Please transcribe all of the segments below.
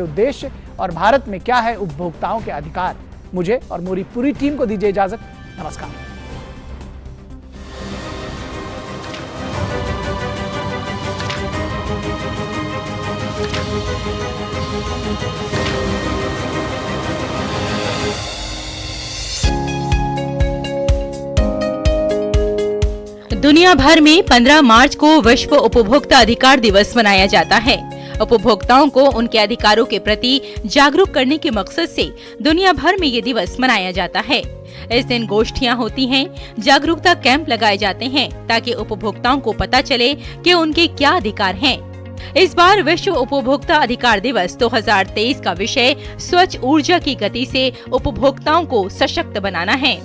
उद्देश्य और भारत में क्या है उपभोक्ताओं के अधिकार। मुझे और मेरी पूरी टीम को दीजिए इजाजत। नमस्कार। दुनिया भर में 15 मार्च को विश्व उपभोक्ता अधिकार दिवस मनाया जाता है। उपभोक्ताओं को उनके अधिकारों के प्रति जागरूक करने के मकसद से दुनिया भर में ये दिवस मनाया जाता है। इस दिन गोष्ठियां होती हैं, जागरूकता कैंप लगाए जाते हैं ताकि उपभोक्ताओं को पता चले कि उनके क्या अधिकार हैं। इस बार विश्व उपभोक्ता अधिकार दिवस 2023 का विषय स्वच्छ ऊर्जा की गति से उपभोक्ताओं को सशक्त बनाना है।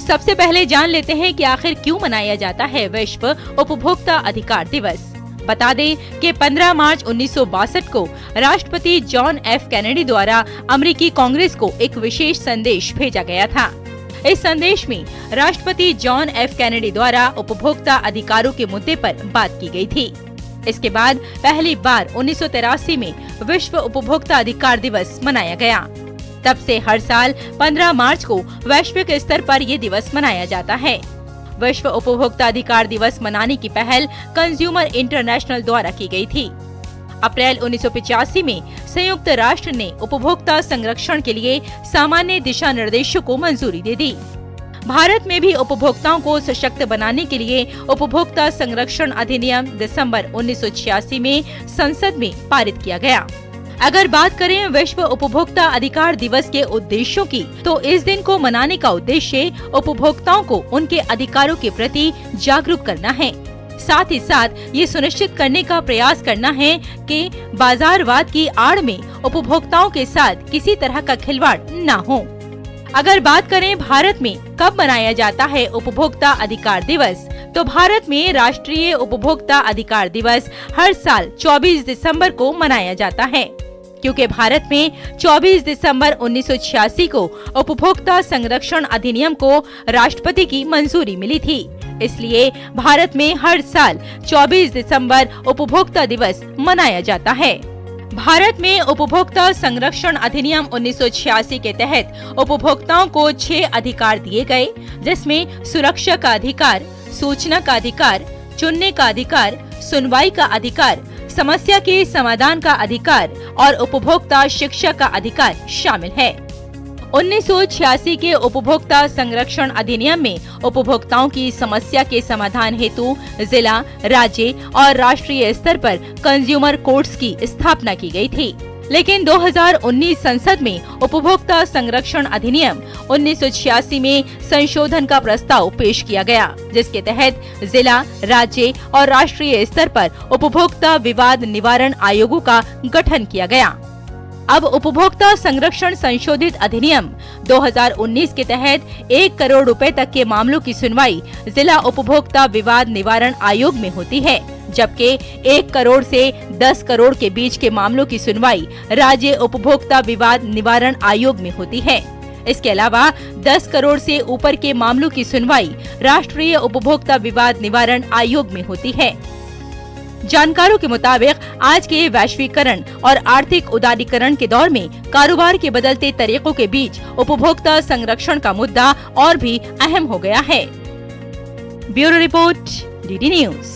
सबसे पहले जान लेते हैं कि आखिर क्यों मनाया जाता है विश्व उपभोक्ता अधिकार दिवस। बता दें कि 15 मार्च 1962 को राष्ट्रपति जॉन एफ कैनेडी द्वारा अमेरिकी कांग्रेस को एक विशेष संदेश भेजा गया था। इस संदेश में राष्ट्रपति जॉन एफ कैनेडी द्वारा उपभोक्ता अधिकारों के मुद्दे पर बात की गई थी। इसके बाद पहली बार 1983 में विश्व उपभोक्ता अधिकार दिवस मनाया गया। तब से हर साल 15 मार्च को वैश्विक स्तर पर ये दिवस मनाया जाता है। विश्व उपभोक्ता अधिकार दिवस मनाने की पहल कंज्यूमर इंटरनेशनल द्वारा की गई थी। अप्रैल 1985 में संयुक्त राष्ट्र ने उपभोक्ता संरक्षण के लिए सामान्य दिशा निर्देशों को मंजूरी दे दी। भारत में भी उपभोक्ताओं को सशक्त बनाने के लिए उपभोक्ता संरक्षण अधिनियम दिसंबर 1986 में संसद में पारित किया गया। अगर बात करें विश्व उपभोक्ता अधिकार दिवस के उद्देश्यों की, तो इस दिन को मनाने का उद्देश्य उपभोक्ताओं को उनके अधिकारों के प्रति जागरूक करना है। साथ ही साथ ये सुनिश्चित करने का प्रयास करना है कि बाजारवाद की आड़ में उपभोक्ताओं के साथ किसी तरह का खिलवाड़ न हो। अगर बात करें भारत में कब मनाया जाता है उपभोक्ता अधिकार दिवस, तो भारत में राष्ट्रीय उपभोक्ता अधिकार दिवस हर साल 24 दिसंबर को मनाया जाता है। क्योंकि भारत में 24 दिसंबर 1986 को उपभोक्ता संरक्षण अधिनियम को राष्ट्रपति की मंजूरी मिली थी, इसलिए भारत में हर साल 24 दिसंबर उपभोक्ता दिवस मनाया जाता है। भारत में उपभोक्ता संरक्षण अधिनियम 1986 के तहत उपभोक्ताओं को 6 अधिकार दिए गए, जिसमें सुरक्षा का अधिकार, सूचना का अधिकार, चुनने का अधिकार, सुनवाई का अधिकार, समस्या के समाधान का अधिकार और उपभोक्ता शिक्षा का अधिकार शामिल है। 1986 के उपभोक्ता संरक्षण अधिनियम में उपभोक्ताओं की समस्या के समाधान हेतु जिला, राज्य और राष्ट्रीय स्तर पर कंज्यूमर कोर्ट्स की स्थापना की गई थी। लेकिन 2019 संसद में उपभोक्ता संरक्षण अधिनियम 1986 में संशोधन का प्रस्ताव पेश किया गया, जिसके तहत जिला, राज्य और राष्ट्रीय स्तर पर उपभोक्ता विवाद निवारण आयोगों का गठन किया गया। अब उपभोक्ता संरक्षण संशोधित अधिनियम 2019 के तहत 1 करोड़ रुपए तक के मामलों की सुनवाई जिला उपभोक्ता विवाद निवारण आयोग में होती है, जबकि 1 करोड़ से 10 करोड़ के बीच के मामलों की सुनवाई राज्य उपभोक्ता विवाद निवारण आयोग में होती है। इसके अलावा 10 करोड़ से ऊपर के मामलों की सुनवाई राष्ट्रीय उपभोक्ता विवाद निवारण आयोग में होती है। जानकारों के मुताबिक आज के वैश्वीकरण और आर्थिक उदारीकरण के दौर में कारोबार के बदलते तरीकों के बीच उपभोक्ता संरक्षण का मुद्दा और भी अहम हो गया है। Bureau report, DD news.